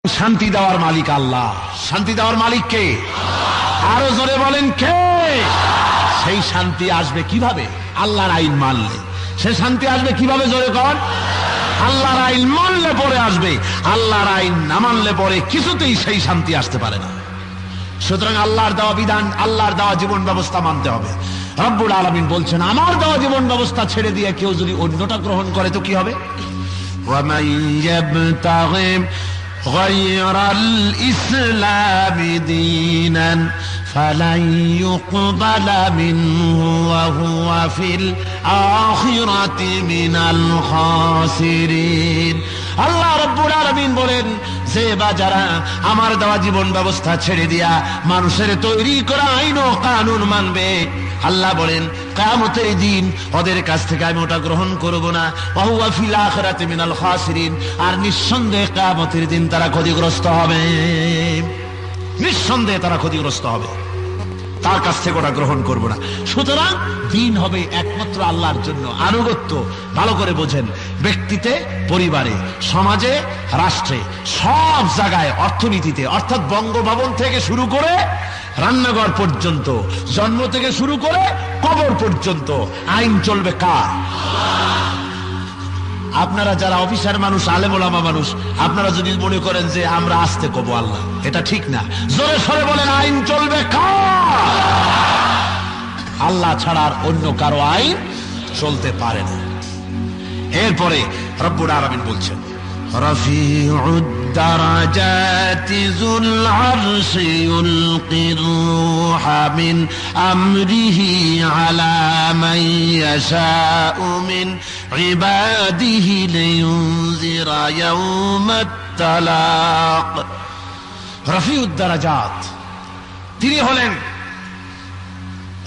শান্তি দেওয়ার মালিক আল্লাহ। শান্তি দেওয়ার মালিক কে? আরো জোরে বলেন কে? সেই শান্তি আসবে কিভাবে? আল্লাহর আইন মানলে। সে শান্তি আসবে কিভাবে? জোরে কর। আল্লাহর আইন মানলে পরে আসবে, আল্লাহর আইন না মানলে পরে কিছুতেই সেই শান্তি আসতে পারে না। সুতরাং আল্লাহর দেওয়া বিধান, আল্লাহর দেওয়া জীবন ব্যবস্থা মানতে হবে। রব্বুল আলামিন বলছেন, আমার দেওয়া জীবন ব্যবস্থা ছেড়ে দিয়ে কেউ যদি অন্যটা গ্রহণ করে তো কি হবে? ওয়ামান ইয়াবতাগি গায়রাল ইসলামি দীনান ফালান ইউকবালা মিনহু ওয়া হুয়া ফিল আখিরাতি মিনাল খাসিরিন। আল্লাহ রাব্বুল আলামিন বলেন, যে বা যারা আমার দেওয়া জীবন ব্যবস্থা ছেড়ে দিয়া মানুষের তৈরি করা আইন ও কানুন মানবে, আল্লাহ বলেন কিয়ামতের দিন ওদের কাছ থেকে আমি ওটা গ্রহণ করব না। ওয়া হুয়া ফিল আখিরাতি মিনাল খাসিরিন। আর নিঃসন্দেহে কিয়ামতের দিন তারা ক্ষতিগ্রস্ত হবে, নিঃসন্দেহে তারা ক্ষতিগ্রস্ত হবে। তার কাছ থেকে ওটা গ্রহণ করব না। সুতরাং দিন হবে একমাত্র আল্লাহর জন্য। আনুগত্য ভালো করে বোঝেন, ব্যক্তিতে, পরিবারে, সমাজে, রাষ্ট্রে, সব জায়গায়, অর্থনীতিতে, অর্থাৎ বঙ্গভবন থেকে শুরু করে রান্নাঘর পর্যন্ত, জন্ম থেকে শুরু করে কবর পর্যন্ত আইন চলবে কার? আপনারা যারা অফিসার মানুষ, আলেম ওলামা মানুষ, আপনারা যদি মনে করেন যে আমরা আস্তে কব আল্লাহ, এটা ঠিক না। জোরে সরে বলেন, আইন চলবে কার? আল্লাহ ছাড়া আর অন্য কারো আইন চলতে পারে না। এরপরে রব্বুল আলামিন বলছেন, রফিউদ দারাজাতি যুল আরশি ইউলকির রূহা মিন আমরিহি আলা মান ইয়াশাউ মিন ইবাদিহি লিয়ুনজিরা ইয়াউমাত তালাক। রফিউদ দারাজাত, তিনি হলেন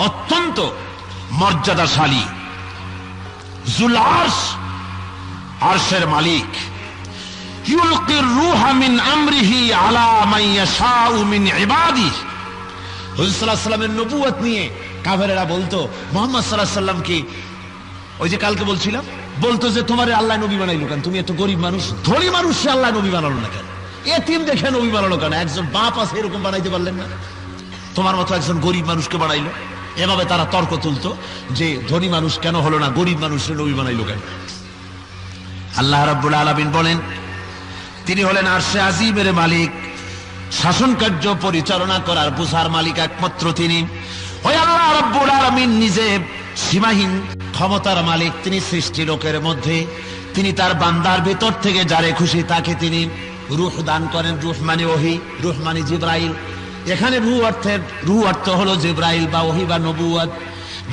অত্যন্ত মর্যাদাশালী, যুল আরশ, আরশের মালিক। ইউলকির রূহা মিন আমরিহি আলা মান ইয়াশাউ মিন ইবাদিহি। হুজুর সাল্লাল্লাহু আলাইহি ওয়াসাল্লামের নবুয়ত নিয়ে কাফেরেরা বলতো, মুহাম্মদ সাল্লাল্লাহু আলাইহি ওয়াসাল্লাম কি, ওই যে কালকে বলছিলাম, বলতো যে তোমারে আল্লাহ নবী বানাইলো কেন? তুমি এত গরিব মানুষ, ধনী মানুষকে আল্লাহ নবী বানালো না কেন? এতিম দেখে নবী বানালো কেন? একজন বাপ আছে এরকম বানাইতে পারলেন না? তোমার মতো একজন গরিব মানুষকে বানাইলো। এভাবে তারা তর্ক তুলতো যে ধনী মানুষ কেন হলো না, গরিব মানুষের নবী বানাইলো কেন? আল্লাহ রাব্বুল আলামিন বলেন, তিনি হলেন আরশে আজিমের মালিক, শাসন কার্য পরিচালনা করার বুঝার মালিক একমাত্র তিনি। ওই আল্লাহ রাব্বুল আলামিন নিজে সীমাহীন ক্ষমতার মালিক। তিনি সৃষ্টি লোকের মধ্যে তিনি তার বান্দার ভেতর থেকে যারে খুশি তাকে তিনি রূহ দান করেন। রূহ মানে ওহী, রূহ মানে জিবরাইল। এখানে রূহ অর্থ হলো জিবরাইল বা ওহী বা নবুয়ত।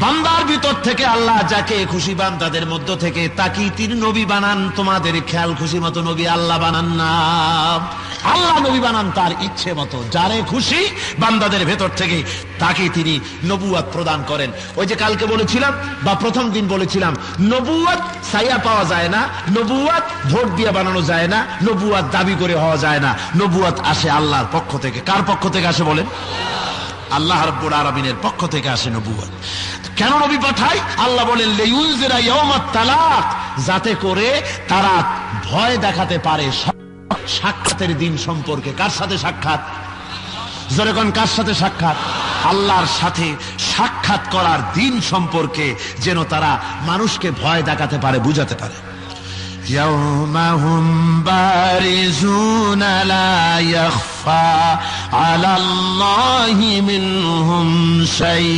বান্দার ভিতর থেকে আল্লাহ যাকে খুশি বান্দাদের মধ্য থেকে তাকে তিনি নবী বানান। তোমাদের খেয়াল খুশি মতো নবী আল্লাহ বানান না, আল্লাহ নবী বানান তার ইচ্ছে মতো। যারে খুশি বান্দাদের ভেতর থেকে তাকে তিনি নবুয়ত প্রদান করেন। ওই যে কালকে বলেছিলাম বা প্রথম দিন বলেছিলাম, নবুয়ত ছায়া পাওয়া যায় না, নবুয়ত ভোট দিয়ে বানানো যায় না, নবুয়ত দাবি করে হওয়া যায় না। নবুয়ত আসে আল্লাহর পক্ষ থেকে। কার পক্ষ থেকে আসে বলেন? আল্লাহ রাব্বুল আলামিনের পক্ষ থেকে আসে নবুয়ত। কেন নবী পাঠায়? আল্লাহ বলেন, লিয়ুনজিরা ইয়াউমাত তালাক, যাতে করে তারা ভয় দেখাতে পারে সাক্ষাতের দিন সম্পর্কে। কার সাথে সাক্ষাৎ? জোরে কোন, কার সাথে সাক্ষাৎ? আল্লাহর সাথে সাক্ষাৎ করার দিন সম্পর্কে যেন তারা মানুষকে ভয় দেখাতে পারে, বুঝাতে পারে। ইয়াউমা হুম বারিজুনা লা ইয়াখফা আলাল্লাহি মিনহুম শাই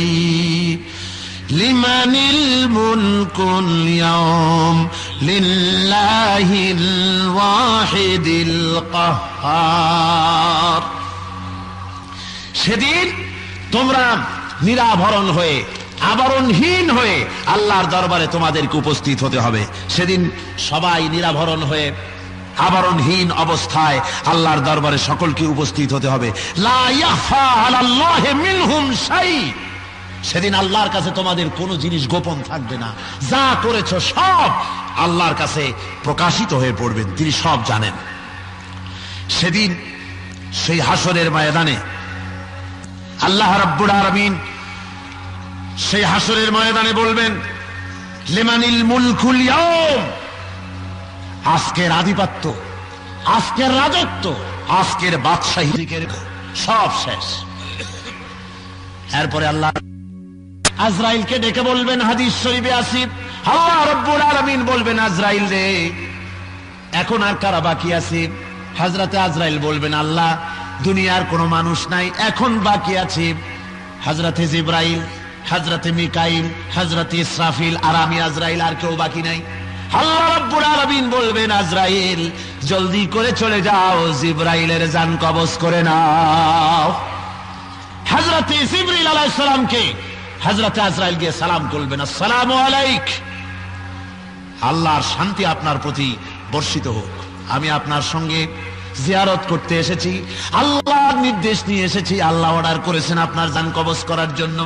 লিমানিল মুলকুল ইয়াউম লিল্লাহিল ওয়াহিদিল কাহ্হার। সেদিন তোমরা নিরাভরণ হয়ে, আবরণহীন হয়ে আল্লাহর দরবারে তোমাদেরকে উপস্থিত হতে হবে। সেদিন সবাই নিরাভরণ হয়ে, আবরণহীন অবস্থায় আল্লাহর দরবারে সকলকে উপস্থিত হতে হবে। লা ইয়াখফা আলাল্লাহি মিনহুম শাই। সেদিন আল্লাহর কাছে তোমাদের কোনো জিনিস গোপন থাকবে না। যা করেছো সব আল্লাহর কাছে প্রকাশিত হয়ে পড়বেন, তিনি সব জানেন। সেদিন সেই হাসরের ময়দানে আল্লাহ রাব্বুল আলামিন সেই হাসরের ময়দানে বলবেন, লিমানিল মুলকুল ইয়াউম, আজকের আধিপত্য, আজকের রাজত্ব আজকের বাদশাহী সব শেষ। এরপরে আল্লাহ আজরাইলকে ডেকে বলবেন, হাদিস শরীফে আছে, আল্লাহ রাব্বুল আলামিন বলবেন, আজরাইল রে, এখন আর কারা বাকি আছে? হযরতে আজরাইল বলবেন, আল্লাহ দুনিয়ার কোনো মানুষ নাই, এখন বাকি আছে হযরতে জিবরাইল, হযরতে মিকাইল, হযরতে ইসরাফিল, আর আমি আজরাইল, আর কেউ বাকি নাই। আল্লাহ রাব্বুল আলামিন বলবেন, আজরাইল জলদি করে চলে যাও, জিবরাইলের জান কবজ করে নাও। হযরতে জিবরিল আলাইহিস সালামকে হযরতে আজরাইল গিয়ে সালাম করবেন, আসসালামু আলাইক, আল্লাহর শান্তি আপনার প্রতি বর্ষিত হোক। আমি আপনার সঙ্গে জিয়ারত করতে এসেছি, আল্লাহর নির্দেশ নিয়ে এসেছি, আল্লাহ অর্ডার করেছেন আপনার জান কবজ করার জন্য।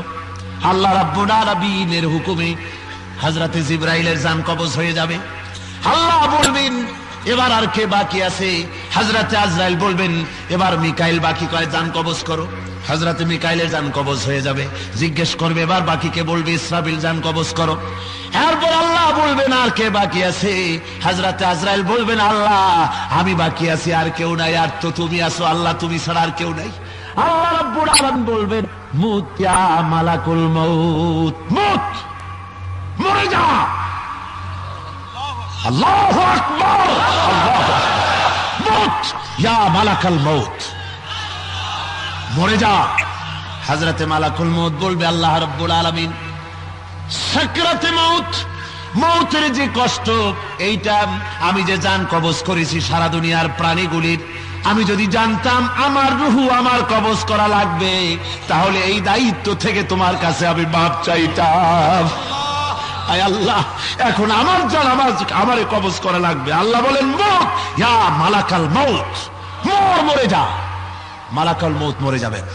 আল্লাহ রাব্বুল আলামিনের হুকুমে হযরতে জিবরাইলের জান কবজ হয়ে যাবে। আল্লাহ বলবেন, এবার আর কে বাকি আছে? হযরতে আজরাইল বলবেন, এবার মিকাইল বাকি কয়, জান কবজ করো। হযরতে মিকাইলের জান কবজ হয়ে যাবে। জিজ্ঞেস করবে, এবার বাকি কে? বলবে, ইসরাফিল, জান কবজ করো। এরপর আল্লাহ বলবেন, আর কে বাকি আছে? হযরতে আজরাইল বলবেন, আল্লাহ আমি বাকি আছি, আর কেউ নাই, আর তো তুমি আছো আল্লাহ, তুমি ছাড়া আর কেউ নাই। আল্লাহ রাব্বুল আলামিন বলবেন, মুত ইয়া মালাকুল মউত, মুত, মরে যা। আল্লাহু আকবার, আল্লাহু আকবার, মুত ইয়া মালাকুল মউত, মরে যা। হযরতে মালাকুল মউত বলবে, আল্লাহ রাব্বুল আলামিন, সাকরাতে মউত, মউতের যে কষ্ট, এইটা আমি যে জান কবজ করেছি সারা দুনিয়ার প্রাণীগুলির, আমি যদি জানতাম আমার রুহু আমার কবজ করা লাগবে, তাহলে এই দায়িত্ব থেকে তোমার কাছে আমি মাপ চাইতাম। আয় আল্লাহ, এখন আমার জান আমারে কবজ করা লাগবে। আল্লাহ বলেন, মউত ইয়া মালাকাল মউত, মরে যা। মালাকাল মউত মরে যাবেন।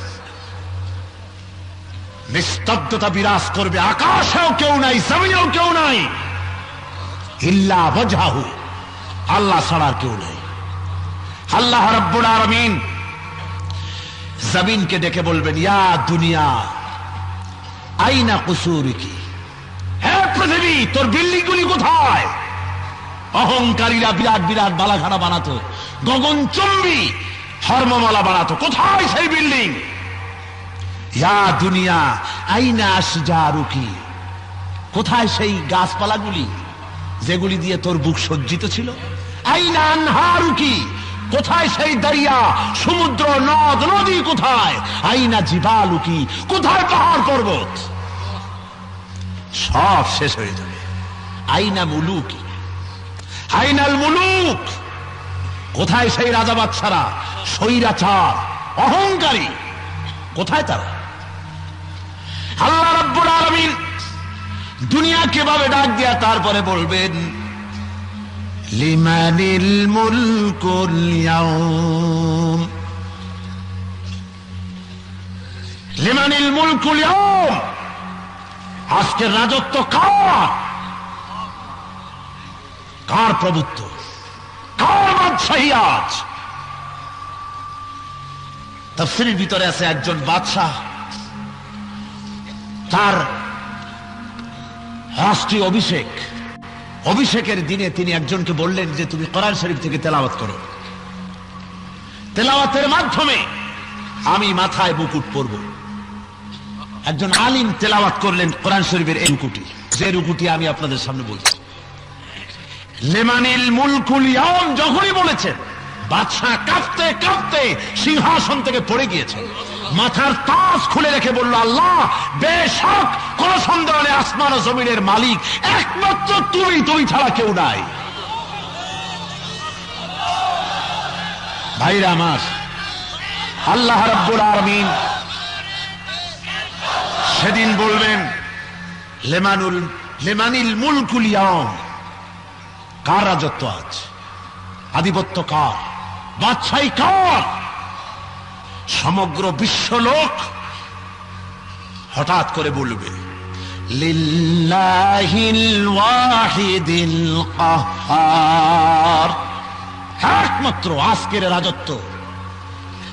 নিস্তব্ধতা বিরাজ করবে, আকাশেও কেউ নাই, জমিনেও কেউ নাই, ইল্লা ওয়াজহু, আল্লাহ ছাড়া আর কেউ নাই। আল্লাহ রাব্বুল আলামিন জমিনকে ডেকে বলবেন, ইয়া দুনিয়া আইনা কুসুরকি, হে পৃথিবী তোর বিল্ডিং গুলি কোথায়? অহংকারীরা বিরাট বিরাট বালাখানা বানাতো, গগনচুম্বী হর্মমালা বানাতো, কোথায় সেই বিল্ডিং? ইয়া দুনিয়া আইনা আশজারুকি, কোথায় সেই গাছপালাগুলি যেগুলি দিয়ে তোর বুক সজ্জিত ছিল? আইনা আনহারুকি, কোথায় সেই দরিয়া, সমুদ্র, নদ নদী কোথায়? আইনা জিবালুকি, কোথায় পাহাড় পর্বত? সব শেষ হয়ে যাবে। আইনা মুলুকি, আইনাল মুলুক, কোথায় সেই রাজা বাদশারা, স্বৈরাচার, অহংকারী, কোথায় তারা? আল্লাহ রাব্বুল আলামিন দুনিয়া কিভাবে ডাক দিয়া তারপরে বলবেন, লিমানিল মুলকুল ইয়াউম, লিমানিল মুলকুল ইয়াউম, আজকের রাজত্ব কার? কার প্রভুত্ব, কার বাদশাহী আজ? তাফসীরের ভিতরে আছে একজন বাদশাহ, তার রাষ্ট্রীয় অভিষেকের দিনে তিনি একজনকে বললেন যে তুমি কোরআন শরীফ থেকে তেলাওয়াত করো, তেলাওয়াতের মাধ্যমে আমি মাথায় মুকুট পরব। একজন আলিম তেলাওয়াত করলেন কোরআন শরীফের এই রুকুটি, যে রুকুটি আমি আপনাদের সামনে বলছি। লিমানিল মুলকুল ইয়াউম যখনই বলেছেন, বাদশাহ কাঁপতে কাঁপতে সিংহাসন থেকে পড়ে গিয়েছে, মাথার তাজ খুলে রেখে বলল, আল্লাহ বেশক কোন সন্দেহ নেই, আসমান ও জমিনের মালিক একমাত্র তুমি, তুমি ছাড়া কেউ নাই। ভাইরা আমার, আল্লাহ রাব্বুল আলামিন সেদিন বলবেন, লিমানিল মুলকুল ইয়াউম, কার রাজত্ব আজ, আধিপত্য কার, বাদশাহী কার? সমগ্র বিশ্বলোক হঠাৎ করে বলবে, লিল্লাহিল ওয়াহিদিল কাহ্হার, একমাত্র আজকের রাজত্ব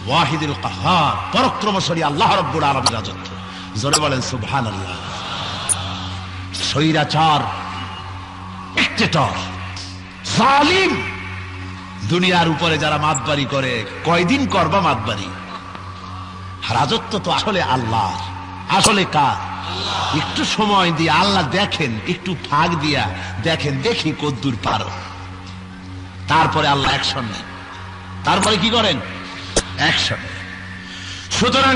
ওয়াহিদুল কাহ্হার, পরাক্রমশালী আল্লাহ রাব্বুল আলামিনের রাজত্ব। জোরে বলেন সুবহানাল্লাহ। স্বৈরাচার, ডিক্টেটর, জালিম দুনিয়ার উপরে যারা মাতবাড়ি করে, কয়দিন করবা মাতবাড়ি? রাজত্ব তো আসলে আল্লাহর, আসলে কার? একটু সময় দিয়ে আল্লাহ দেখেন, একটু ফাঁক দিয়া দেখেন, দেখি কদ্দুর পারো। তারপরে আল্লাহ অ্যাকশন নেন। তারপরে কি করেন? অ্যাকশন। সুতরাং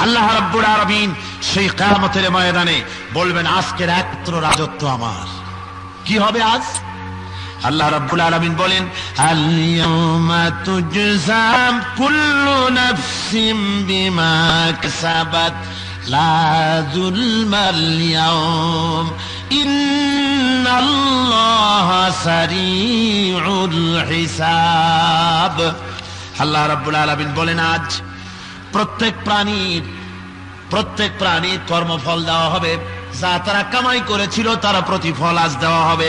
আল্লাহ রাব্বুল আলামিন সেই কিয়ামতের ময়দানে বলবেন, আজকের একমাত্র রাজত্ব আমার। কি হবে আজ? আল্লাহ রাব্বুল আলামিন বলেন, আল ইয়াউমা তুজজা কুল্লু নাফসিন বিমা কাসাবাত লা যুলমাল ইয়াউম ইন্নাল্লাহা সারিউল হিসাব। আল্লাহ রাব্বুল আলামিন বলেন, আজ প্রত্যেক প্রাণীর কর্মফল দেওয়া হবে। যা তারা কামাই করেছিল তারা প্রতিফল আজ দেওয়া হবে।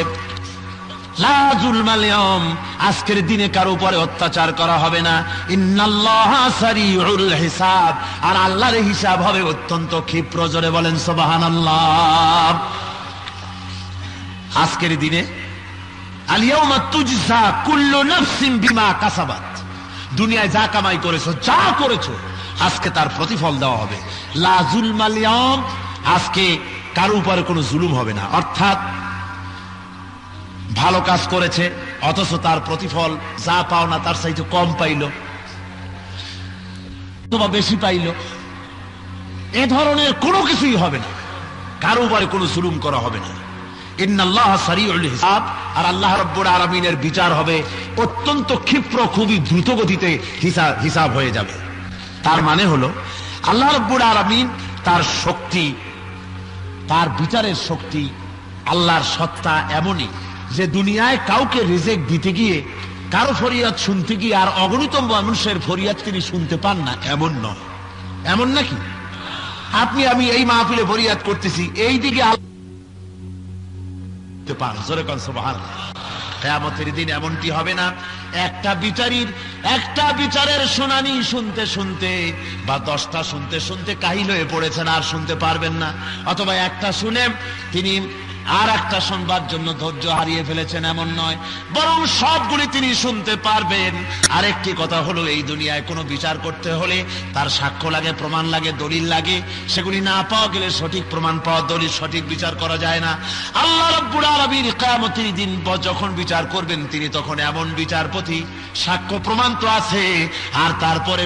লা যুলমাল ইয়াউম, আজকের দিনে কারো উপরে অত্যাচার করা হবে না। ইন্নাল্লাহা সারিউল হিসাব, আর আল্লাহর হিসাব হবে অত্যন্ত ক্ষিপ্র। জোরে বলেন সুবহানাল্লাহ। আজকের দিনে আল ইয়াউমা তুজজা কুল্লু নাফসিন বিমা কাসাবাত, দুনিয়ায় যা কামাই করেছো, যা করেছো, আজকে তার প্রতিফল দেওয়া হবে। লা যুলমাল ইয়াউম, আজকে কারো উপরে কোনো জুলুম হবে না। অর্থাৎ ভালো কাজ করেছে অথচ তার প্রতিফল যা পাওনা তার চাইতে কম পাইল অথবা বেশি পাইল, এ ধরনের কোনো কিছুই হবে না। কারো উপরে কোনো জুলুম করা হবে না। ইন্নাল্লাহা সারিউল হিসাব, আর আল্লাহ রাব্বুল আলামিনের বিচার হবে অত্যন্ত ক্ষিপ্র, খুবই দ্রুত গতিতে হিসাব হয়ে যাবে। তার মানে হলো আল্লাহ রাব্বুল আলামিন তার শক্তি, তার বিচারের শক্তি, আল্লাহর সত্তা এমনই যে দুনিয়ায় কাউকে রিজেক্ট দিতে গিয়ে, কারো ফরিয়াদ শুনতে গিয়ে আর অগণিত মানুষের ফরিয়াদ তিনি শুনতে পান না, এমন নয়। এমন নাকি? আপনি আমি এই মাহফিলে ফরিয়াদ করতেছি, এই দিকে কিয়ামতের দিন এমনটি হবে না। একটা বিচারের শুনানি শুনতে শুনতে বা 10টা শুনতে শুনতে কাহিল হয়ে পড়েছেন, আর শুনতে পারবেন না। অথবা একটা শুনে তিনি আর একটা শুনবার জন্য ধৈর্য হারিয়ে ফেলেছেন, এমন নয়, বরং সবগুলি তিনি শুনতে পারবেন। আরেকটি কথা হলো, এই দুনিয়ায় কোনো বিচার করতে হলে তার সাক্ষ্য লাগে, প্রমাণ লাগে, দলিল লাগে। সেগুলি না পাওয়া গেলে সঠিক প্রমাণ পাওয়া, দলিল, সঠিক বিচার করা যায় না। আল্লাহ রাব্বুল আলামিন কিয়ামতের দিন যখন বিচার করবেন, তিনি তখন এমন বিচারপতি, সাক্ষ্য প্রমাণ তো আছে, আর তারপরে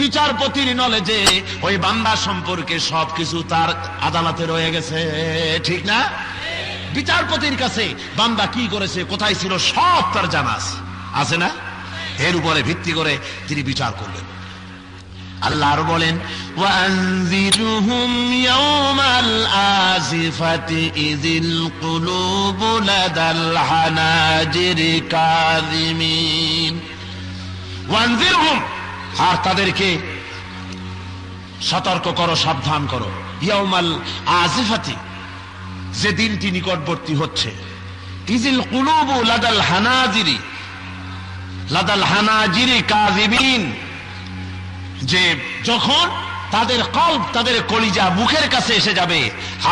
বিচারপতির নলেজে ওই বান্দা সম্পর্কে সবকিছু তার আদালতে রয়ে গেছে, ঠিক না? বিচারপতির কাছে বান্দা কি করেছে, কোথায় ছিল, সব তার জানা আছে না? এর উপরে ভিত্তি করে তিনি বিচার করবেন। আল্লাহ আর বলেন, ওয়ানজিরহুম ইয়াওমাল আজিফাতি ইযিল কুলুবু লাদাল হানাজিরি কাযিমিন। ওয়ানজিরহুম, আর তাদেরকে সতর্ক করো, সাবধান করো। ইয়াওমাল আজিফাতি, যে দিনটি নিকটবর্তী হচ্ছে। ইযিল কুলুবু লাদাল হানাজিরি কাযিমিন, যে যখন তাদের কল্ব, তাদের কলিজা মুখের কাছে এসে যাবে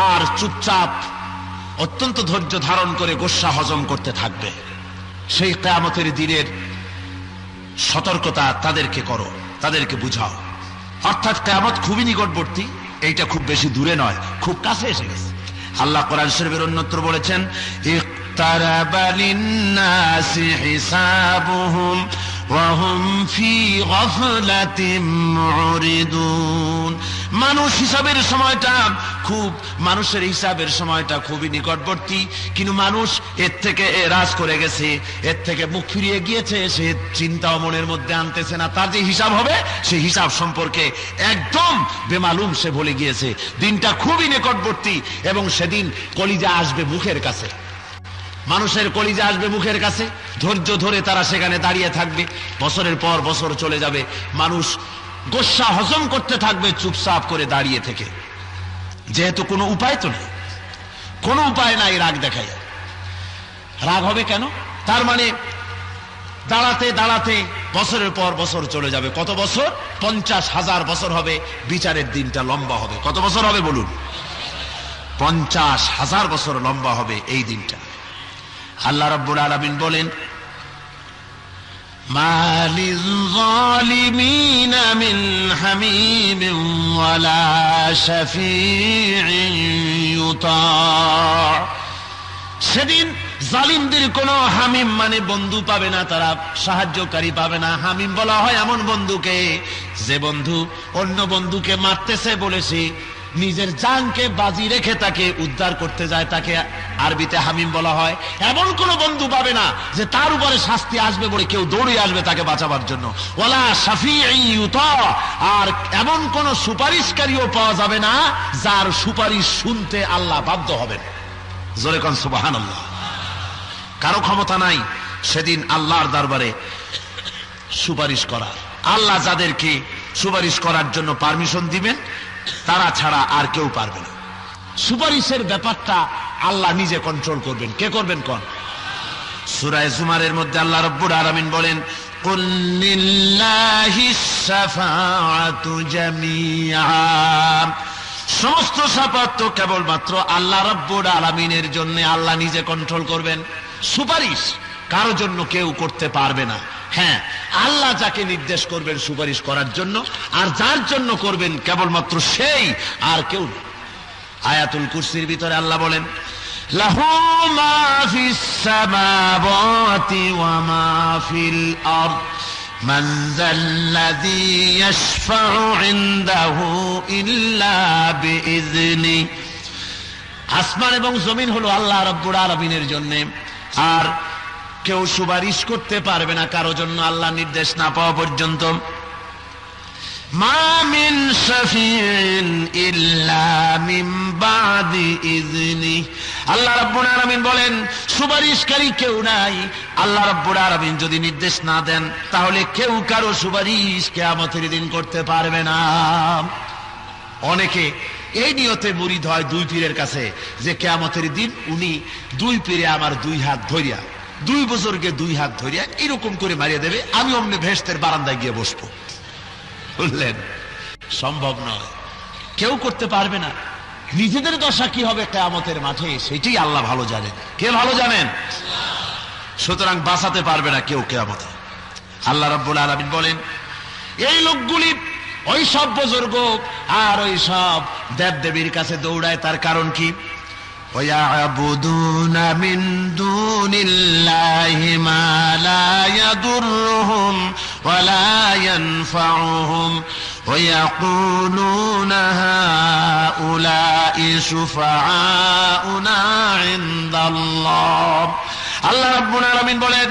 আর চুপচাপ অত্যন্ত ধৈর্য ধারণ করে গোস্বা হজম করতে থাকবে। সেই কিয়ামতের দিনের সতর্কতা তাদেরকে করো, তাদেরকে বুঝাও। অর্থাৎ কিয়ামত খুবই নিকটবর্তী, এইটা খুব বেশি দূরে নয়, খুব কাছে এসে গেছে। আল্লাহ কোরআন শরীফের অন্যত্র বলেছেন, ইকতারাবা লিন-নাসি হিসাবুহুম ওয়া হুম ফি গাফলাতিন মুরিদুন। মানুষের হিসাবের সময়টা খুবই নিকটবর্তী, কিন্তু মানুষ এর থেকে এরাজ করে গেছে, এর থেকে মুখ ফিরিয়ে গিয়েছে। সে চিন্তাও মনের মধ্যে আনতেছে না। তার যে হিসাব হবে, সেই হিসাব সম্পর্কে একদম বেমালুম, সে ভুলে গিয়েছে। দিনটা খুবই নিকটবর্তী, এবং সেদিন কলিজা আসবে মুখের কাছে, মানুষের কলিজা আসবে মুখের কাছে। ধৈর্য ধরে তারা সেখানে দাঁড়িয়ে থাকবে। বছরের পর বছর চলে যাবে, মানুষ গোস্বা হজম করতে থাকবে চুপচাপ করে দাঁড়িয়ে থেকে। যেহেতু কোনো উপায় তো নেই, কোনো উপায় নাই রাগ দেখাই। রাগ হবে কেন? তার মানে দাঁড়াতে দাঁড়াতে বছরের পর বছর চলে যাবে। কত বছর? 50,000 বছর হবে। বিচারের দিনটা লম্বা হবে। কত বছর হবে বলুন? 50,000 বছর লম্বা হবে এই দিনটা। আল্লাহ রাব্বুল আলামিন বলেন, মা লিয-যালিমিনা মিন হামীমিন ওয়ালা শাফীইন ইউতা'। সেদিন জালিমদের কোনো হামিম মানে বন্ধু পাবে না, তারা সাহায্যকারী পাবে না। হামিম বলা হয় এমন বন্ধুকে যে বন্ধু অন্য বন্ধুকে মারতেছে বলেছে নিজের জানকে বাজি রেখে তাকে উদ্ধার করতে যায়, তাকে আরবিতে হামিম বলা হয়। এমন কোন বন্ধু পাবে না যে তার উপরে শাস্তি আসবে বলে কেউ দৌড়ে আসবে তাকে বাঁচাবার জন্য। ওয়ালা শাফীঈন ইউতা', আর এমন কোন সুপারিশকারীও পাওয়া যাবে না যার সুপারিশ শুনতে আল্লাহ বাধ্য হবেন। জোরে কোন সুবহানাল্লাহ। কারো ক্ষমতা নাই সেদিন আল্লাহর দরবারে সুপারিশ করার। আল্লাহ যাদেরকে সুপারিশ করার জন্য পারমিশন দিবেন তারা ছাড়া আর কেউ পারবে না। সুপারিশের ব্যাপারটা আল্লাহ নিজে কন্ট্রোল করবেন। কে করবেন কোন? সূরা জুমারের মধ্যে আল্লাহ রাব্বুল আলামিন বলেন, কুল লিল্লাহিস শাফাআতু জামিআ, সমস্ত শাফাত তো কেবলমাত্র আল্লাহ রাব্বুল আলামিনের জন্য। আল্লাহ নিজে কন্ট্রোল করবেন। সুপারিশ কারো জন্য কেউ করতে পারবে না। হ্যাঁ, আল্লাহ যাকে নির্দেশ করবেন সুপারিশ করার জন্য, আর যার জন্য করবেন কেবলমাত্র সেই, আর কেউ না। আয়াতুল কুরসির ভিতরে আল্লাহ বলেন, লাহু মা ফিস সামাওয়াতি ওয়া মা ফিল আরদ মান যাল্লাযী ইয়াশফাউ ইনদাহু ইল্লা বিইযনি। আসমান এবং জমিন হলো আল্লাহ রাব্বুল আলামিনের জন্য, আর কেউ সুপারিশ করতে পারবে না কারো জন্য আল্লাহ নির্দেশ না পাওয়া পর্যন্ত। মা মিন শাফিইন ইল্লা মিন বাদি ইযনি। আল্লাহ রাব্বুল আলামিন বলেন সুপারিশকারী কেউ নাই। আল্লাহ রাব্বুল আলামিন যদি নির্দেশ না দেন তাহলে কেউ কারো সুপারিশ কিয়ামতের দিন করতে পারবে না। অনেকে এই নিয়তে মুরিদ হয় দুই পীরের কাছে যে কিয়ামতের দিন উনি দুই পীরে আমার দুই হাত ধরিয়া, দুই বুজুর্গে দুই হাত ধরিয়া এরকম করে মারিয়ে দেবে, আমি অমনি ভেস্তের বারান্দায় গিয়ে বসবো। বুঝলেন? সম্ভব নয়, কেউ করতে পারবে না। নিজেদের দশা কি হবে কিয়ামতের মাঠে সেটাই আল্লাহ ভালো জানেন। কে ভালো জানেন? সুতরাং বাঁচাতে পারবে না কেউ কিয়ামতে। আল্লাহ রাব্বুল আলামিন বলেন এই লোকগুলি ওই সব বুজুর্গ আর ওই সব দেবদেবীর কাছে দৌড়ায়, তার কারণ কি? وَيَعْبُدُونَ مِن دُونِ اللَّهِ مَا لَا يَضُرُّهُمْ وَلَا يَنفَعُهُمْ وَيَقُولُونَ هَؤُلَاءِ شُفَعَاؤُنَا عِندَ اللَّهِ। আল্লাহ রাব্বুল আলামিন বলেন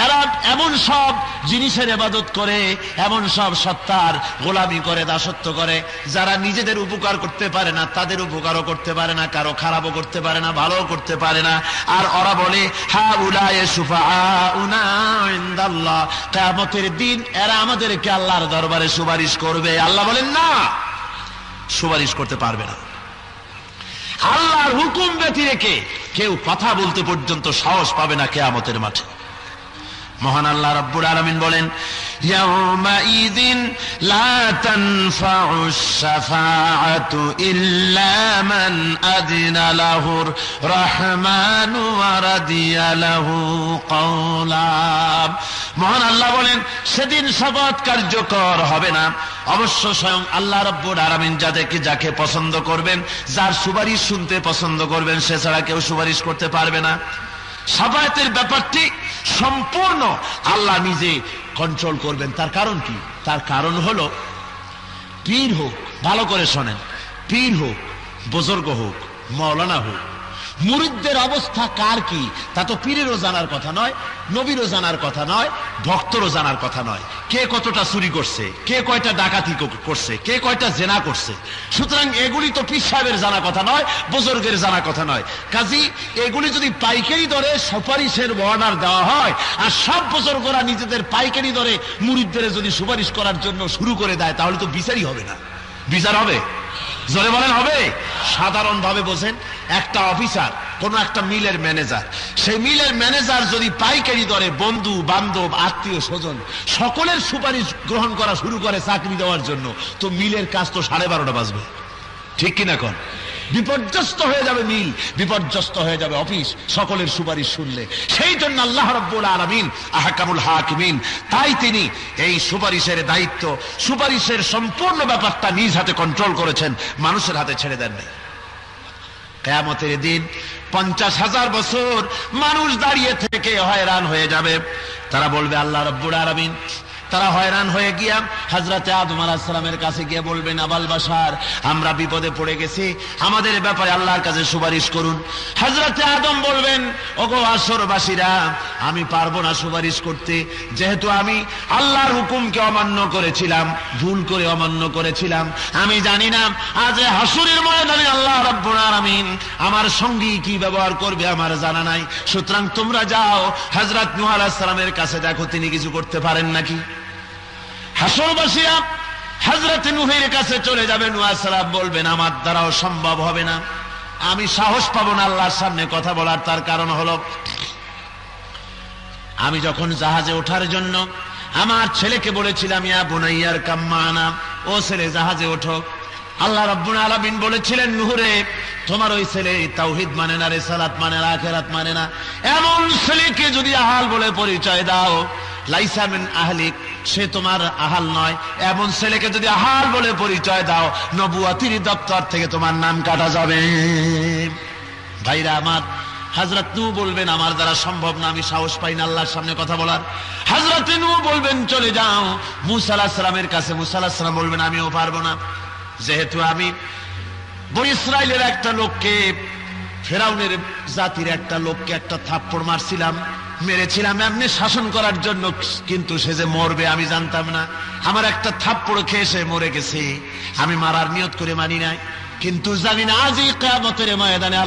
এরা এমন সব জিনিসের ইবাদত করে, এমন সব সত্তার গোলামি করে, দাসত্ব করে, যারা নিজেদের উপকার করতে পারে না, তাদের উপকারও করতে পারে না, কারো খারাপও করতে পারে না, ভালোও করতে পারে না। আর ওরা বলে হাউলায়ে শুফাআউনা ইনদাল্লাহ, কিয়ামতের দিন এরা আমাদেরকে আল্লাহর দরবারে সুপারিশ করবে। আল্লাহ বলেন না, সুপারিশ করতে পারবে না। আল্লাহর হুকুম ব্যতি রেখে কেউ কথা বলতে পর্যন্ত সাহস পাবে না কিয়ামতের মাঠে। মহান আল্লাহ রাব্বুল আলামিন বলেন ইয়াউমাইযিন লা তানফাউশ শাফাআতু ইল্লা মান আযিনা লাহুর রাহমানু ওয়া রাদিয়া লাহু কওলা। মহান আল্লাহ বলেন সেদিন শাফাআত কার্যকর হবে না, অবশ্য স্বয়ং আল্লাহ রাব্বুল আলামিন যাকে পছন্দ করবেন, যার সুপারিশ শুনতে পছন্দ করবেন, সে ছাড়া কেউ সুপারিশ করতে পারবে না। শাফাআতের ব্যাপারটি সম্পূর্ণ আল্লাহ নিজে কন্ট্রোল করবেন। তার কারণ কি? তার কারণ হলো পীর হোক, ভালো করে শোনেন, পীর হোক, বুজুর্গ হোক, মাওলানা হোক, মুরিদদের অবস্থা কার কি তা তো পীরেরও জানার কথা নয়, নবীরও জানার কথা নয়, ভক্তরও জানার কথা নয়। কে কতটা চুরি করছে, কে কয়টা ডাকাতি করছে, কে কয়টা জেনা করছে, সুতরাং এগুলি তো পীর সাহেবের জানা কথা নয়, বুজুর্গের জানা কথা নয়। কাজী এগুলি যদি পাইকারি দরে সুপারিশের অর্ডার দেওয়া হয় আর সব বুজুর্গরা নিজেদের পাইকারি দরে মুরিদদের যদি সুপারিশ করার জন্য শুরু করে দেয়, তাহলে তো বিচারই হবে না। বিচার হবে? জোরে বলেন হবে? সাধারণ ভাবে বোঝেন, একটা অফিসার, কোন একটা মিলের ম্যানেজার, সেই মিলের ম্যানেজার যদি পাইকারি দরে বন্ধু বান্ধব আত্মীয় স্বজন সকলের সুপারিশ গ্রহণ করা শুরু করে চাকরি দেওয়ার জন্য, তো মিলের কাজ তো 12:30 বাজবে। ঠিক কিনা কোন? বিপর্যস্ত হয়ে যাবে মিল, বিপর্যস্ত হয়ে যাবে অফিস সকলের সুপারিশ শুনলে। সেই জন্য আল্লাহ রাব্বুল আলামিন আহকামুল হাকিমিন, তাই তিনি এই সুপারিশের দায়িত্ব, সুপারিশের সম্পূর্ণ ব্যাপারটা নিজ হাতে কন্ট্রোল করেছেন, মানুষের হাতে ছেড়ে দেননি। কিয়ামতের দিন 50,000 বছর মানুষ দাঁড়িয়ে থেকে হয়রান হয়ে যাবে। তারা বলবে আল্লাহ রাব্বুল আলামিন, তারা হয়রান হয়ে গিয়া হযরতে আদম আলাইহিস সালামের কাছে গিয়ে বলবেন, আবাল বাশার, আমরা বিপদে পড়ে গেছি, আমাদের ব্যাপারে আল্লাহর কাছে সুপারিশ করুন। হযরতে আদম বলবেন, ওগো আসরবাসীরা, আমি পারবো না সুপারিশ করতে, যেহেতু আমি আল্লাহর হুকুমকে অমান্য করেছিলাম, ভুল করে অমান্য করেছিলাম। আমি জানি না আজ হাসরের ময়দানে আল্লাহ রাব্বুল আলামিন আমার সঙ্গী কি ব্যবহার করবে, আমার জানা নাই। সুতরাং তোমরা যাও হযরত নূহ আলাইহিস সালামের কাছে, দেখো তিনি কিছু করতে পারেন নাকি। হাসরবাসীরা হযরত নূহের কাছে চলে যাবে। নূহ আলাইহিস সালাম বলবেন, আমার দ্বারাও সম্ভব হবে না, আমি সাহস পাবো না আল্লাহর সামনে কথা বলার। তার কারণ হলো, আমি যখন জাহাজে ওঠার জন্য আমার ছেলেকে বলেছিলাম, ইয়া বুনাইয়ার কাম মানা, ও ছেলে জাহাজে ওঠো, আল্লাহ রাব্বুল আলামিন বলেছিলেন, নূহ রে, তোমার ওই ছেলে তাওহীদ মানে না, রিসালাত মানে না, আখিরাত মানে না, এমন ছেলেকে যদি আহাল বলে পরিচয় দাও, লাইসা মিন আহলিক, সে তোমার আহাল নয়, এমন ছেলেকে যদি আহাল বলে পরিচয় দাও, নবুয়তির দপ্তর থেকে তোমার নাম কাটা যাবে। ভাইরা আমার, হযরত নূহ বলবেন, আমার দ্বারা সম্ভব না, আমি সাহস পাই না আল্লাহর সামনে কথা বলার। হযরত নূহ বলবেন, চলে যাও মূসা আলাইহিস সালামের কাছে। মূসা আলাইহিস সালাম বলবেন, আমিও পারবো না, যেহেতু আমি বনি ইসরাইলের একটা লোককে, ফেরাউনের জাতির একটা লোককে একটা থাপ্পড় মারছিলাম, মেরেছিলাম এমনি শাসন করার জন্য, কিন্তু সে যে মরবে আমি জানতাম না। আমার একটা থাপ্পড় খেয়ে সে মরে গেছে, আমি মারার নিয়ত করে মানি নাই। কিন্তু জানি না আজ এই কিয়ামতের ময়দানে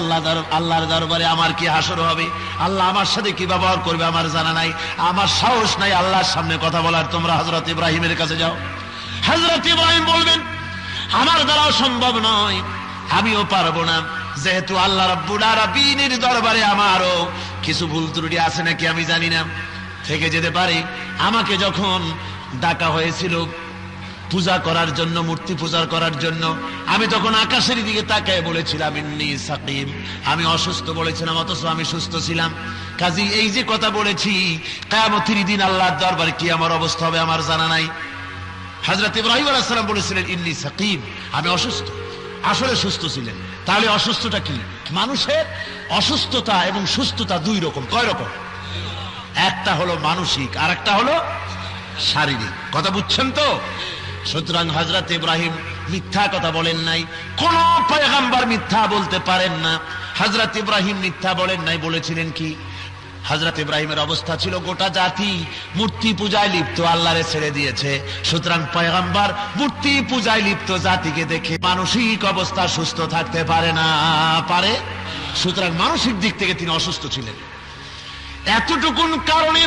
আল্লাহর দরবারে আমার কি হাসর হবে, আল্লাহ আমার সাথে কি ব্যবহার করবে আমার জানা নাই, আমার সাহস নাই আল্লাহর সামনে কথা বলার। তোমরা হযরত ইব্রাহিমের কাছে যাও। হযরত ইব্রাহিম বলবেন, আমার দ্বারাও সম্ভব নয়, আমিও পারবো না, যেহেতু আল্লাহ রাব্বুল আলামিনের দরবারে আমারও কিছু ভুল ত্রুটি আছে নাকি আমি জানি না, থেকে যেতে পারে। আমাকে যখন ডাকা হয়েছিল পূজা করার জন্য, মূর্তি পূজা করার জন্য, আমি তখন আকাশের দিকে তাকায় বলেছিলাম, ইন্নী সাকিম, আমি অসুস্থ বলেছিলাম, অথচ আমি সুস্থ ছিলাম। কাজী এই যে কথা বলেছি, কিয়ামতের দিন আল্লাহর দরবারে কি আমার অবস্থা হবে আমার জানা নাই। হযরত ইব্রাহিম আলাইহিস সালাম বলেছিলেন, ইন্নী সাকিম, আমি অসুস্থ, আসলে সুস্থ ছিলেন। তাহলে অসুস্থতা কি? মানুষের অসুস্থতা এবং সুস্থতা দুই রকম। কয় রকম? একটা হলো মানসিক, আর একটা হলো শারীরিক। কথা বুঝছেন তো? সুতরাং হযরত ইব্রাহিম মিথ্যা কথা বলেন নাই, কোন পয়গম্বর মিথ্যা বলতে পারেন না। হযরত ইব্রাহিম মিথ্যা বলেন নাই, বলেছিলেন কি? হযরত ইব্রাহিমের অবস্থা ছিল গোটা জাতি মূর্তি পূজায় লিপ্ত, আল্লাহরে ছেড়ে দিয়েছে। সুতরাং পয়গম্বর মূর্তি পূজায় লিপ্ত জাতিকে দেখে মানসিক অবস্থা সুস্থ থাকতে পারে না, পারে? সুতরাং মানসিক দিক থেকে তিনি অসুস্থ ছিলেন। এতটুকুন কারণে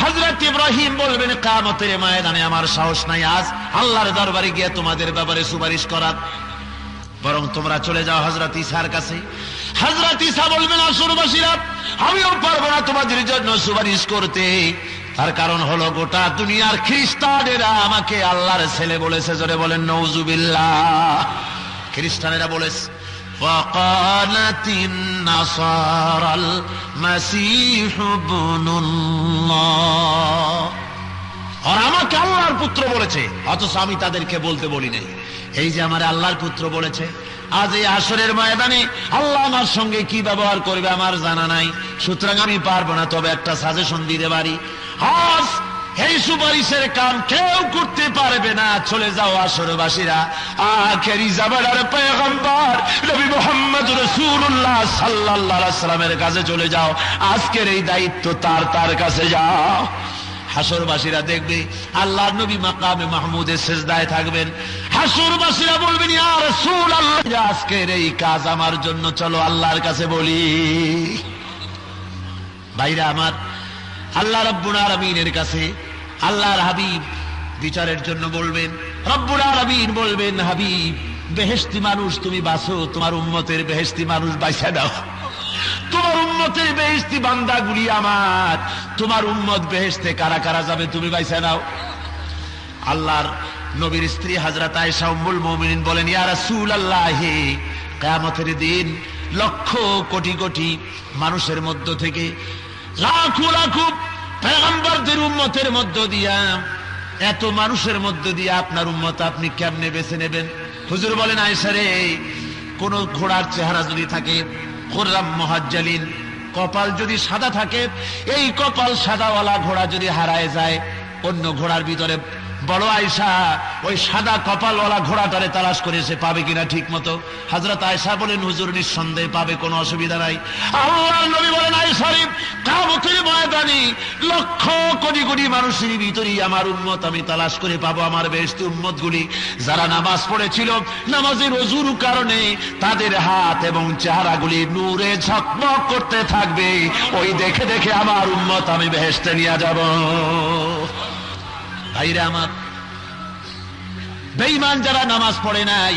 হযরত ইব্রাহিম বলবেন, কিয়ামতের ময়দানে আমার সাহস নাই আজ আল্লাহর দরবারে গিয়ে তোমাদের ব্যাপারে সুপারিশ করার, বরং তোমরা চলে যাও হযরত ঈসার কাছে। হযরত ঈসা বলবেন, আসরবাসীরা, আমিও পারবো না তোমাদের জন্য সুপারিশ করতে। তার কারণ হলো গোটা দুনিয়ার খ্রিস্টানেরা আমাকে আল্লাহর ছেলে বলেছে। জোরে বলেন নাউজুবিল্লাহ। খ্রিস্টানেরা বলেছে, ওয়াকালাতিন নাসারাল মাসীহ ইবনুল্লাহ, আর আমাকে আল্লাহর পুত্র বলেছে, অথচ আমি তাদেরকে বলতে বলি নাই। এই যে আমার আল্লাহর পুত্র বলেছে, আজ এই হাসরের ময়দানে আল্লাহ আমার সঙ্গে কি ব্যবহার করবে আমার জানা নাই। সুতরাং আমি পারবো না, তবে একটা সাজেশন দিতে পারি, আজ এই সুপারিশের কাম কেউ করতে পারবে না। চলে যাও আসরবাসীরা, আখেরি জামানার পয়গম্বর নবী মুহাম্মদ রাসূলুল্লাহ সাল্লাল্লাহু আলাইহি সাল্লামের কাছে চলে যাও। আজকের এই দায়িত্ব তার কাছে যাও। হাসরবাসীরা দেখবে আল্লাহর নবী মাকামে মাহমুদে সিজদায় থাকবেন। হাসরবাসীরা বলবেন, ইয়া রাসূলুল্লাহ, আজকের এই কাজ আমার জন্য, চলো আল্লাহর কাছে বলি। ভাইরা আমার, আল্লাহ রাব্বুল আলামিনের কাছে আল্লাহর হাবিব বিচারের জন্য বলবেন। রব্বুল আলামিন বলবেন, হাবিব, বেহেশতি মানুষ তুমি বাঁচো, তোমার উম্মতের বেহেশতি মানুষ বাইসা দাও। তোমার উম্মতের বেহেশতি বান্দাগুলি আমার, তোমার উম্মত বেহেশতে কারা কারা যাবে তুমি বাইসা নাও। আল্লাহর নবীর স্ত্রী হযরত আয়েশা উম্মুল মুমিনিন বলেন, ইয়া রাসূলুল্লাহ, কিয়ামতের দিন লক্ষ কোটি কোটি মানুষের মধ্য থেকে লাখো লাখো পয়গম্বরদের উম্মতের মধ্য দিয়া, এত মানুষের মধ্য দিয়ে আপনার উম্মত আপনি কেমনে বেছে নেবেন? হুজুর বলেন, আয়েশা রে, কোন ঘোড়ার চেহারা যদি থাকে খুররাম মুহাজ্জালিন, কপাল যদি সাদা থাকে, এই কপাল সাদাওয়ালা ঘোড়া যদি হারায় যায়, অন্য ঘোড়ার ভিতরে বড় আয়েশা ওই সাদা কপালওয়ালা ঘোড়াটারে তালাশ করে সে পাবে কিনা ঠিক মতো? হযরত আয়েশা বলেন, হুজুর নিঃসন্দেহে পাবে, কোনো অসুবিধা নাই। আল্লাহর নবী বলেন, আয়েশা রে, কিয়ামতের ময়দানে লক্ষ কোটি কোটি মানুষের ভিতরেই আমার উম্মত আমি তালাশ করে পাবো, আমার বেহেশতি উম্মতগুলি যারা নামাজ পড়েছিল, নামাজের ওযুর কারণে তাদের হাত এবং চেহারাগুলি নূরে ঝকমক করতে থাকবে, ওই দেখে দেখে আমার উম্মত আমি বেহেশতে নিয়ে যাব। ভাইরা আমার, বেঈমান যারা নামাজ পড়ে নাই,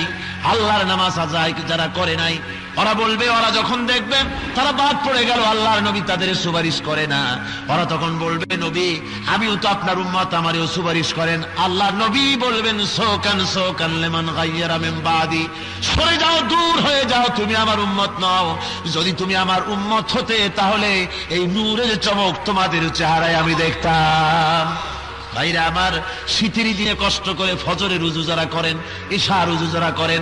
আল্লাহর নামাজ আদায় যারা করে নাই, ওরা বলবে, ওরা যখন দেখবে তারা বাদ পড়ে গেল, আল্লাহর নবী তাদের সুপারিশ করে না, ওরা তখন বলবে, নবী আমিও তো আপনার উম্মত, আমারও সুপারিশ করেন। আল্লাহর নবী বলবেন, সোকান লিমান গায়্যারা মিন বাদি, সরে যাও, দূর হয়ে যাও, তুমি আমার উম্মত নও। যদি তুমি আমার উম্মত হতে, তাহলে এই নূরের চমক তোমাদের চেহারায় আমি দেখতাম। ভাইরা আমার, শীতের দিনে কষ্ট করে ফজরের উযু যারা করেন, ইশার উযু যারা করেন,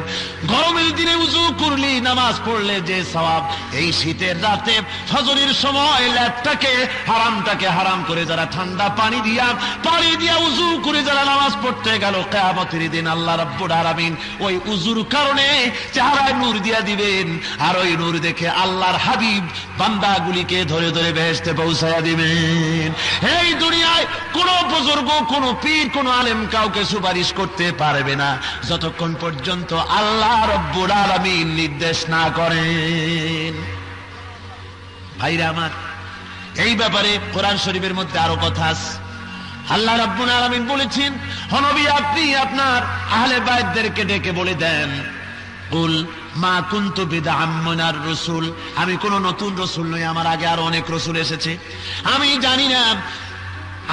গরমের দিনে উযু করলে, নামাজ পড়লে যে সওয়াব, এই শীতের রাতে ফজরের সময় ল্যাপটাকে হারামটাকে হারাম করে যারা ঠান্ডা পানি দিয়া উযু করে যারা নামাজ পড়তে গেল, কিয়ামতের দিন আল্লাহ রাব্বুল আলামিন ওই উযুর কারণে চেহারায় নূর দিয়া দিবেন, আর ওই নূর দেখে আল্লাহর হাবিব বান্দাগুলিকে ধরে ধরে বেহেশতে পৌঁছায়া দিবেন। এই দুনিয়ায় কোনো বুজুর্গ, কোন পীর, কোন আলেম কাউকে সুপারিশ করতে পারবে না যতক্ষণ পর্যন্ত আল্লাহ রব্বুল আলামিন নির্দেশ না করেন। ভাইরা আমার, এই ব্যাপারে কোরআন শরীফের মধ্যে আরো কথা আছে। আল্লাহ রাব্বুল আলামিন বলেছেন, হে নবী আপনি আপনার আহলে বাইতদেরকে ডেকে বলে দেন, কুল মা কুনতু বিদআম মিনার রাসূল, আমি কোন নতুন রাসূল নই, আমার আগে আরো অনেক রাসূল এসেছে, আমি জানি না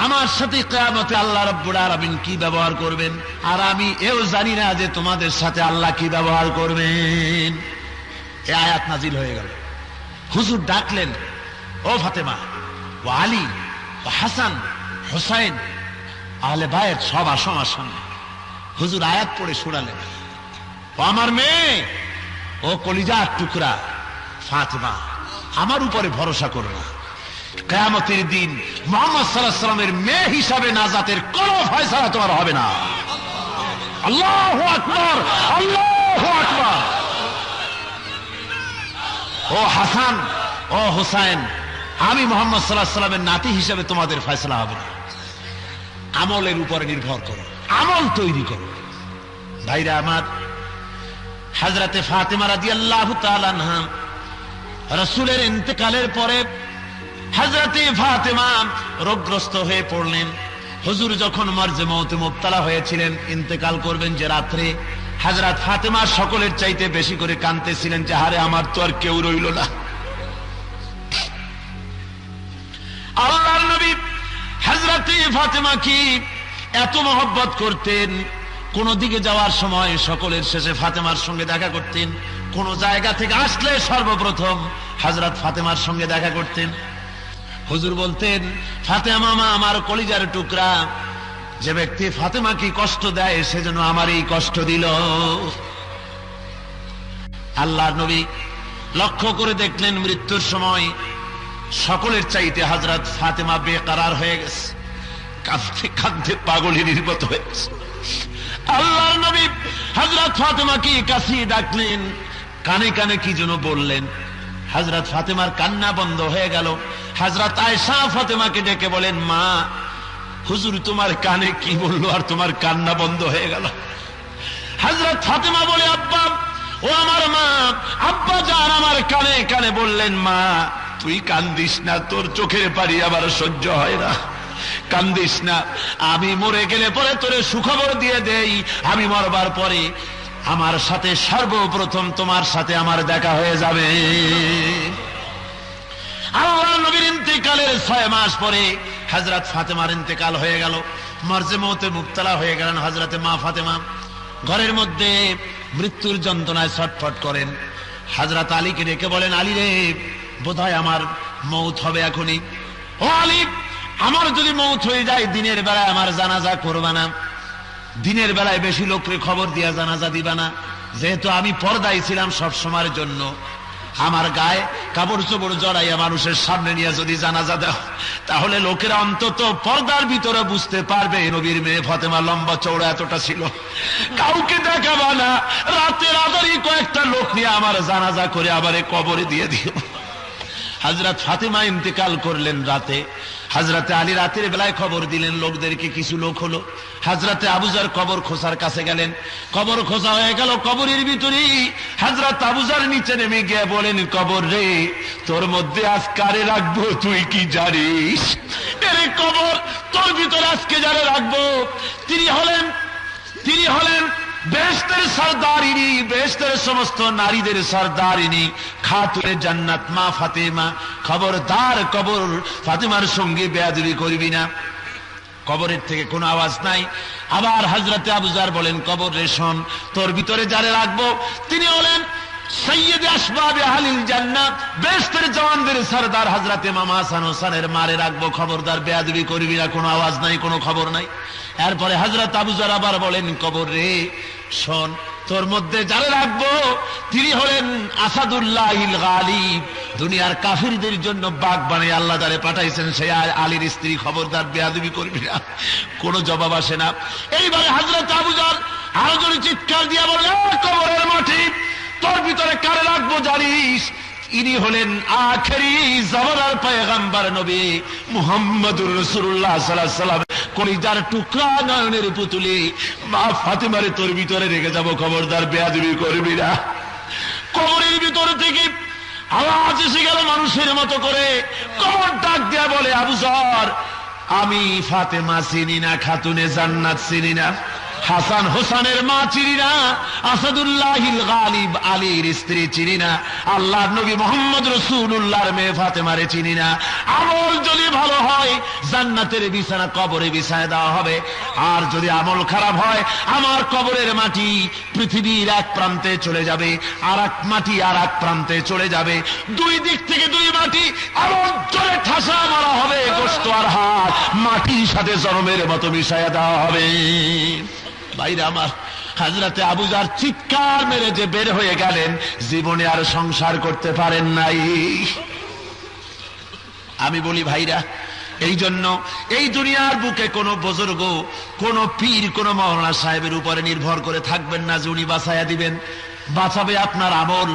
আমার সাথে কিয়ামতে আল্লাহ রাব্বুল আলামিন কি ব্যবহার করবেন, আর আমি এও জানি না যে তোমাদের সাথে আল্লাহ কি ব্যবহার করবেন। এই আয়াত নাজিল হয়ে গেল। হুজুর ডাকলেন, ও ফাতেমা, ও আলী, ও হাসান, হুসাইন, আহলে বাইত সব আসো আমার সামনে। হুজুর আয়াত পড়ে শোনালেন, ও আমার মেয়ে, ও কলিজার টুকরা ফাতেমা, আমার উপরে ভরসা করো না, কিয়ামতের দিন মুহাম্মদ সাল্লাল্লাহু আলাইহি ওয়াসাল্লামের মেয়ে হিসাবে নাজাতের কোনো ফয়সালা তোমার হবে না। আল্লাহু আকবার, আল্লাহু আকবার। ও হাসান, ও হুসাইন, আমি মুহাম্মদ সাল্লাল্লাহু আলাইহি ওয়াসাল্লামের নাতি হিসাবে তোমাদের ফয়সালা হবে না। আমলের উপরে নির্ভর করো, আমল তৈরি করো। ভাইরা আমার, হযরতে ফাতেমা রাদিয়াল্লাহু তাআলা আনহা রাসূলের ইন্তেকালের পরে হযরতে ফাতেমা রোগগ্রস্ত হয়ে পড়লেন। হুজুর যখন মরজে মউতে মুবতালা হয়েছিলেন, ইন্তেকাল করবেন যে রাত্রে, হযরত ফাতেমা সকলের চাইতে বেশি করে কাঁদতেছিলেন যে হারে আমার তো আর কেউ রইল না। আল্লাহর নবী হযরতে ফাতেমা কি এত মহব্বত করতেন, কোন দিকে যাওয়ার সময় সকলের শেষে ফাতেমার সঙ্গে দেখা করতেন, কোন জায়গা থেকে আসলে সর্বপ্রথম হযরত ফাতেমার সঙ্গে দেখা করতেন। হুজুর বলতেন, ফাতেমা মা আমার কলিজার টুকরা, যে ব্যক্তি ফাতেমাকে কষ্ট দেয় সেজন্য আমার এই কষ্ট দিল। আল্লাহর নবী লক্ষ্য করে দেখলেন মৃত্যুর সময় সকলের চাইতে হযরত ফাতেমা বেকরার হয়ে গেছে, কাঁদতে কাঁদতে পাগলের মতো হয়ে গেছে। আল্লাহর নবী হযরত ফাতেমাকে কাছে ডাকলেন, কানে কানে কি যেন বললেন। হযরত ফাতেমার কান্না বন্ধ হয়ে গেল। হযরত আয়েশা ফাতেমাকে ডেকে বলেন, মা, হুজুর তোমার কানে কি বললো আর তোমার কান্না বন্ধ হয়ে গেল? হযরত ফাতেমা বলে, আব্বা, ও আমার মা, আব্বা জান আমার কানে কানে বললেন, মা তুই কান্দিস না, তোর চোখের পানি আবার সহ্য হয় না, কান্দিস না, আমি মরে গেলে পরে তোরে সুখবর দিয়ে দেই, আমি মরবার পরে আমার সাথে সর্বপ্রথম তোমার সাথে আমার দেখা হয়ে যাবে। আল্লাহর নবীর ইন্তেকালের 6 মাস পরে হযরত ফাতেমার ইন্তেকাল হয়ে গেল। মরজে মউতে মুবতালা হয়ে গেলেন হযরতে মা ফাতেমা। ঘরের মধ্যে মৃত্যুর যন্ত্রণায় ছটফট করেন। হযরত আলীকে ডেকে বলেন, আলী রে, বোধহয় আমার মৌত হবে এখনই। ও আলী, আমার যদি মৌত হয়ে যায় দিনের বেলায় আমার জানাজা করবা না, দিনের বেলায় বেশি লোককে খবর দিয়া জানাজা দিবা না, যেহেতু আমি পর্দায় ছিলাম সব সময়ের জন্য, আমার গায়ে কাপড় চোপড় জড়াইয়া মানুষের সামনে নিয়ে যদি জানাজা দাও, তাহলে লোকেরা অন্তত পর্দার ভিতরে বুঝতে পারবে নবীর মেয়ে ফাতেমা লম্বা চওড়া এতটা ছিল। কাউকে দেখাবা না, রাতের আধারে কয়েকটা লোক নিয়ে আমার জানাজা করে আবার কবরে দিয়ে দিও। হযরত ফাতেমা ইন্তেকাল করলেন রাতে। হযরতে আলী রাতের বেলায় খবর দিলেন লোকদেরকে, কিছু লোক হলো। হযরতে আবু যর কবর খোঁজার কাছে গেলেন, কবর খোঁজা হয়ে গেল। কবরের ভিতরে হযরত আবু যর নিচে নেমে গিয়ে বলেন, কবর রে, তোর মধ্যে আজ কারে রাখবো তুই কি জানিস? এরে কবর, তোর ভিতরে আজকে যারে রাখবো তিনি হলেন বেহেশতের সরদারিনী, বেহেশতের সমস্ত নারীদের সরদারিনী, খাতুনে জান্নাত মা ফাতেমা। খবরদার কবর ফাতেমার সঙ্গে বেয়াদবি করবি না। কবরের থেকে কোনো আওয়াজ নাই। আবার হযরতে আবু যর বলেন, কবর রে শোন, তোর ভিতরে যারে রাখবো তিনি হলেন সাইয়্যিদে আসবাবে আহলিল জান্নাত, বেহেশতের জওয়ানদের সরদার হযরতে ইমাম হাসান হোসেনের মারে রাখবো। খবরদার বেয়াদবি করবি না, কোনো আওয়াজ নাই, কোনো খবর নাই। এরপরে হযরত আবু যর আবার বলেন, কবর রে শোন, তোর মধ্যে যারে রাখবো তিনি হলেন আসাদুল্লাহিল গালিব, দুনিয়ার কাফিরদের জন্য বাঘ বানিয়ে আল্লাহ যারে পাঠাইছেন সেই আলীর স্ত্রী। খবরদার বেয়াদবি করবি না। কোনো জবাব আসে না। এইবারে হযরত আবু যর আরো জোরে চিৎকার দিয়া বললেন, কবরের মাটি, তোর ভিতরে কারে রাখবো জানিস? ইনি হলেন আখেরি জামানার পয়গম্বর নবী মুহাম্মদুর রাসূলুল্লাহ সাল্লাল্লাহু আলাইহি ওয়াসাল্লাম, কলিজার টুকরা নয়নের পুতুলি মা ফাতেমারে তোর ভিতরে রেখে যাব। খবরদার বেয়াদবি করবি না। কবরের ভিতর থেকে আওয়াজ এসে গেল মানুষের মতো করে। কবর ডাক দিয়া বলে, আবু যর, আমি ফাতেমা চিনি না, খাতুনে জান্নাত চিনি না, হাসান হোসেনের মা চিনি না, আসাদুল্লাহিল গালিব আলীর স্ত্রী চিনি না, আল্লাহর নবী মুহাম্মদ রাসূলুল্লাহর মেয়ে ফাতেমারে চিনি না। আমল যদি ভালো হয় জান্নাতের বিছানা কবরে বিছায় দেওয়া হবে, আর যদি আমল খারাপ হয় আমার কবরের মাটি পৃথিবীর এক প্রান্তে চলে যাবে, আর এক মাটি আর এক প্রান্তে চলে যাবে। দুই দিক থেকে দুই মাটি এমন জোরে ঠাসা মারা হবে, গোশত আর হাড় মাটির সাথে জনমের মতো মিশাইয়া দেওয়া হবে। ভাইরা আমার, হযরতে আবু যর চিৎকার মেরে যে বের হয়ে গেলেন, জীবনে আর সংসার করতে পারেন নাই। আমি বলি ভাইরা, এই জন্য এই দুনিয়ার বুকে কোনো বুজুর্গ, কোনো পীর, কোনো মাওলানা সাহেবের উপরে নির্ভর করে থাকবেন না যে উনি বাঁচাইয়া দিবেন। বাঁচাবে আপনার আমল।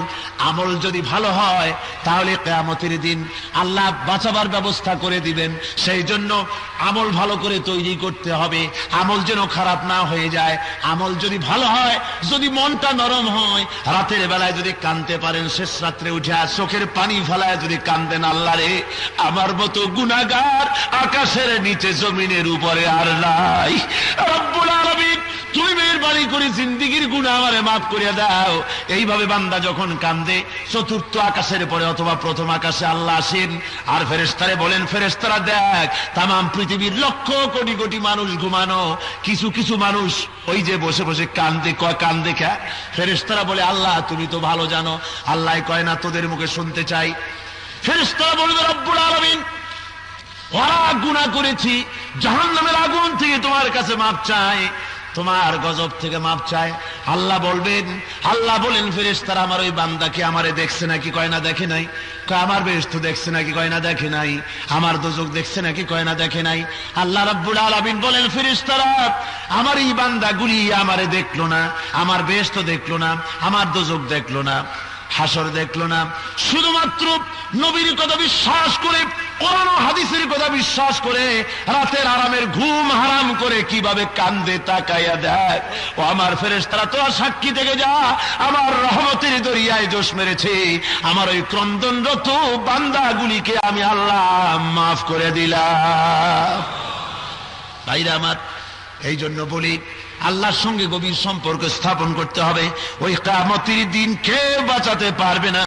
আমল যদি ভালো হয় তাহলে কিয়ামতের দিন আল্লাহ বাঁচাবার ব্যবস্থা করে দিবেন। সেই জন্য আমল ভালো করে তৈরি করতে হবে, আমল যেন খারাপ না হয়ে যায়। আমল যদি ভালো হয়, যদি মনটা নরম হয়, রাতের বেলায় যদি কাঁদতে পারেন, শেষ রাত্রে উঠে চোখের পানি ফেলায় যদি কাঁদেন, আল্লাহ রে, আমার মতো গুনাহগার আকাশের নিচে জমিনের উপরে আর নাই, রব্বুল আলামিন তুমি মেহেরবানি করে জিন্দেগীর গুনাহ আমারে মাফ করে দাও। এইভাবে বান্দা যখন কান্দে, চতুর্থ আকাশের পরে অথবা প্রথম আকাশে আল্লাহ আসেন আর ফেরেশতারে বলেন, ফেরেশতারা দেখ, তামাম পৃথিবীর লক্ষ কোটি কোটি মানুষ ঘুমানো, কিছু কিছু মানুষ ওই যে বসে বসে কান্দে। কয় কান্দে কে? ফেরেশতারা বলে, আল্লাহ তুমি তো ভালো জানো। আল্লাহ কয় না, তোদের মুখে শুনতে চাই। ফেরেশতারা বলবে, রব্বুল আলামিন, ওরা গুনাহ করেছি, জাহান্নামের আগুন থেকে তোমার কাছে মাপ চাই, তোমার গজব থেকে মাপ চায়। আল্লাহ বলেন, ফেরেশতারা আমার ওই বান্দাকে আমারে দেখছে নাকি? কয় না দেখে নাই। কয় আমার বেহেশত দেখছে নাকি? কয় না দেখে নাই। আমার দোজখ দেখছে নাকি? কয় না দেখে নাই। আল্লাহ রাব্বুল আলামিন বলেন, ফেরেশতারা আমার এই বান্দাগুলি আমারে দেখলো না, আমার বেহেশত দেখলো না, আমার দোজখ দেখলো না, হাসর দেখলো না, শুধুমাত্র নবীর কথা বিশ্বাস করে, কোরআন ও হাদিসের কথা বিশ্বাস করে, রাতের আরামের ঘুম হারাম করে কিভাবে কান্দে তাকাইয়া দেয়। ও আমার ফেরেশতারা, তোরা সাক্ষী থেকে যা, আমার রহমতের দরিয়ায় জোশ মেরেছে, আমার ওই ক্রন্দনরত বান্দাগুলিকে আমি আল্লাহ মাফ করে দিলাম। ভাইরা আমার, এই জন্য বলি, আল্লাহর সঙ্গে গভীর সম্পর্ক স্থাপন করতে হবে। ওই কিয়ামতের দিন কেউ বাঁচাতে পারবে না,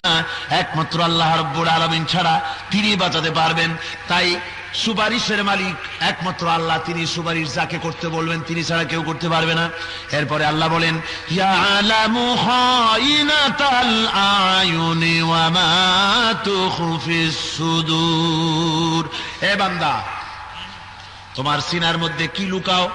একমাত্র আল্লাহ রাব্বুল আলামিন ছাড়া তিনি বাঁচাতে পারবেন। তাই সুপারিশের মালিক একমাত্র আল্লাহ, তিনি সুপারিশ যাকে করতে বলবেন তিনি ছাড়া কেউ করতে পারবে না। এরপরে আল্লাহ বলেন ইয়ালামু খাইনাতাল আয়ুনি ওয়া মা তুখফিস সুদূর। এ বান্দা, তোমার সিনার মধ্যে কি লুকাও,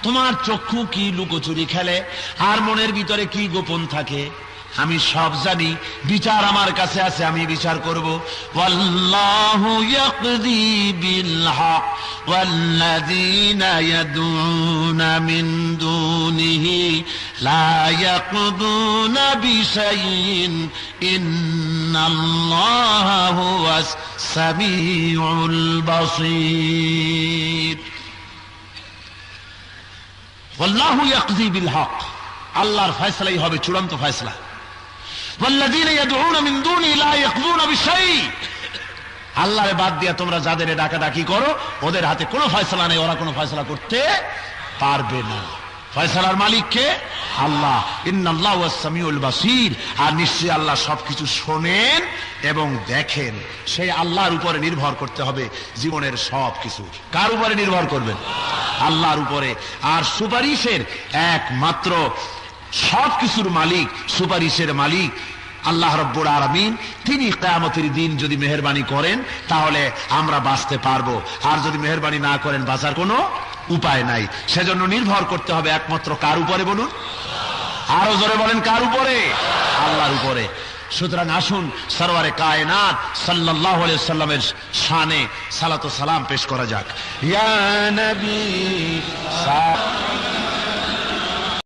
তোমার চক্ষু কি লুকোচুরি খেলে, আর মনের ভিতরে কি গোপন থাকে, আমি সব জানি। বিচার আমার কাছে আছে, আমি বিচার করব। ওয়াল্লাহু ইয়াকদি বিল হক ওয়াল্লাযীনা ইয়াদউনা মিন দুনিহি লা ইয়াকদুনা বিশাইইন ইন্নাল্লাহা হুয়াস সামিউল বাসীর। ওয়াল্লাহু ইয়াকদি বিল হক, আল্লাহর ফয়সালাই হবে চূড়ান্ত ফয়সালা। ওয়াল্লাযীনা ইয়াদউনা মিন দুনিহি লা ইয়াকদুনা বিশাই, আল্লাহরে বাদ দিয়া তোমরা যাদের ডাকাডাকি করো ওদের হাতে কোনো ফয়সালা নেই, ওরা কোনো ফয়সালা করতে পারবে না। ফয়সালার মালিক কে? আল্লাহ। ইন্নাল্লাহু আস-সামিউল বাসীর, আর নিশ্চয়ই আল্লাহ সবকিছু শোনেন এবং দেখেন। সেই আল্লাহর উপরে নির্ভর করতে হবে জীবনের সবকিছু। কার উপরে নির্ভর করবেন? আল্লাহর উপরে। আর সুপারিশের একমাত্র সবকিছুর মালিক, সুপারিশের মালিক আল্লাহ রাব্বুল আলামিন। তিনি কিয়ামতের দিন যদি মেহেরবানি করেন তাহলে আমরা বাঁচতে পারবো, আর যদি মেহেরবানি না করেন বাঁচার কোনো উপায় নাই। সেজন্য নির্ভর করতে হবে একমাত্র কার উপরে বলুন? আরো জোরে বলেন, কার উপরে? আল্লাহর উপরে। সুতরাং আসুন সরওয়ারে কায়নাত সাল্লাল্লাহু আলাইহি সাল্লামের শানে সালাত ও সালাম পেশ করা যাক। ইয়া নবী